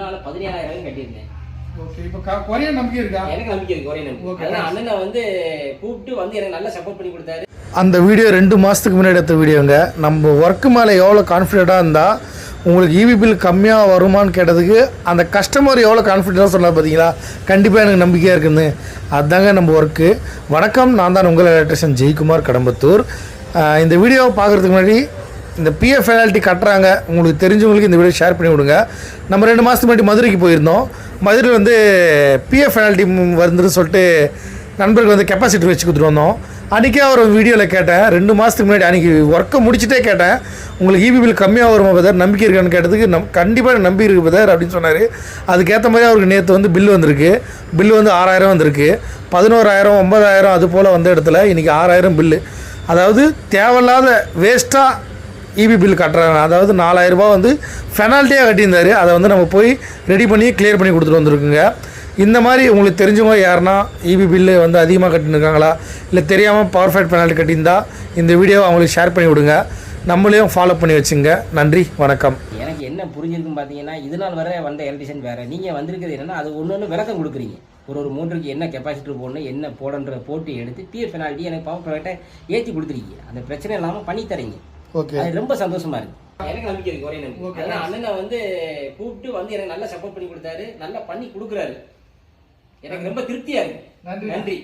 முன்னால 17,000 கட்டியிருந்தேன். ஓகே, இப்போ குறைய நம்பிக்கை இருக்கா? எனக்கு நம்பிக்கை இருக்கு, குறைய நம்பிக்கை. அதான் அண்ணனை வந்து கூப்பிட்டு வந்து எனக்கு நல்லா சப்போர்ட் பண்ணி கொடுத்தாரு. அந்த வீடியோ 2 மாதத்துக்கு முன்னாடி எடுத்த வீடியோங்க. நம்ம ஒர்க்கு மேலே எவ்வளோ கான்ஃபிடென்ட்டாக இருந்தால் உங்களுக்கு இவி பில் கம்மியாக வருமானு கேட்டதுக்கு அந்த கஸ்டமர் எவ்வளோ கான்ஃபிடென்ட்டாக சொன்னார் பார்த்தீங்களா? கண்டிப்பாக எனக்கு நம்பிக்கையாக இருக்குன்னு. அதுதாங்க நம்ம ஒர்க்கு. வணக்கம், நான் தான் உங்கள் எலக்ட்ரிஷியன் ஜெயக்குமார், கடம்பத்தூர். இந்த வீடியோவை பார்க்குறதுக்கு முன்னாடி இந்த பிஎஃப் பெனால்ட்டி கட்டுறாங்க உங்களுக்கு தெரிஞ்சவங்களுக்கு இந்த வீடியோ ஷேர் பண்ணி விடுங்க. நம்ம 2 மாதத்துக்கு முன்னாடி மதுரைக்கு போயிருந்தோம். மதுரையில் வந்து பிஎஃப் பெனால்ட்டி வருதுன்னு சொல்லிட்டு நண்பர்கள் வந்து கெப்பாசிட்டி வச்சு கொடுத்துட்டு வந்தோம். அன்றைக்கே ஒரு வீடியோவில் கேட்டேன், 2 மாதத்துக்கு முன்னாடி அன்றைக்கி ஒர்க்கை முடிச்சுட்டே கேட்டேன், உங்களுக்கு இபி பில் கம்மியாக வருமா பதர், நம்பிக்கை இருக்கான்னு கேட்டதுக்கு கண்டிப்பாக நம்பி இருக்குது பதர் அப்படின்னு சொன்னார். அதுக்கேற்ற மாதிரி அவருக்கு நேற்று வந்து பில்லு வந்திருக்கு. பில்லு வந்து 6,000 வந்திருக்கு. 11,000 9,000 அது போல் வந்த இடத்துல இன்றைக்கி 6,000 பில்லு. அதாவது தேவையில்லாத வேஸ்ட்டாக இபி பில் கட்டுறாங்க. அதாவது 4,000 ரூபா வந்து பெனால்ட்டியாக கட்டியிருந்தார். அதை வந்து நம்ம போய் ரெடி பண்ணி கிளியர் பண்ணி கொடுத்துட்டு வந்துருக்குங்க. இந்த மாதிரி உங்களுக்கு தெரிஞ்சவங்க யாருன்னா இபி பில்லு வந்து அதிகமாக கட்டியிருக்காங்களா, இல்லை தெரியாமல் பவர் ஃபேட் பெனால்ட்டி கட்டியிருந்தா இந்த வீடியோவை அவங்களுக்கு ஷேர் பண்ணி விடுங்க. நம்மளையும் ஃபாலோ பண்ணி வச்சுங்க. நன்றி, வணக்கம். எனக்கு என்ன புரிஞ்சிருக்குன்னு பார்த்தீங்கன்னா, இது நாள் வர வந்த எலக்ட்ரிஷியன் வேறு, நீங்கள் வந்திருக்கிறது என்னென்னா அது ஒன்று விளக்கம் கொடுக்குறீங்க. ஒரு மோட்டருக்கு என்ன கெப்பாசிட்டர் போடணும், என்ன போடன்ற போட்டு எடுத்து பிஎஃப் பெனால்ட்டி எனக்கு பவர் ப்ராடக்டை ஏற்றி கொடுத்துருக்கீங்க. அந்த பிரச்சனை இல்லாமல் பண்ணி தரீங்க. ஓகே, அது ரொம்ப சந்தோஷமா இருக்கு. எனக்கு நம்பிக்கை இருக்கு, ஒரே நம்பிக்கை. அதான் அண்ணனை வந்து கூப்பிட்டு வந்து எனக்கு நல்லா சப்போர்ட் பண்ணி கொடுத்தாரு, நல்லா பண்ணி கொடுக்குறாரு. எனக்கு ரொம்ப திருப்தியா இருக்கு. நன்றி.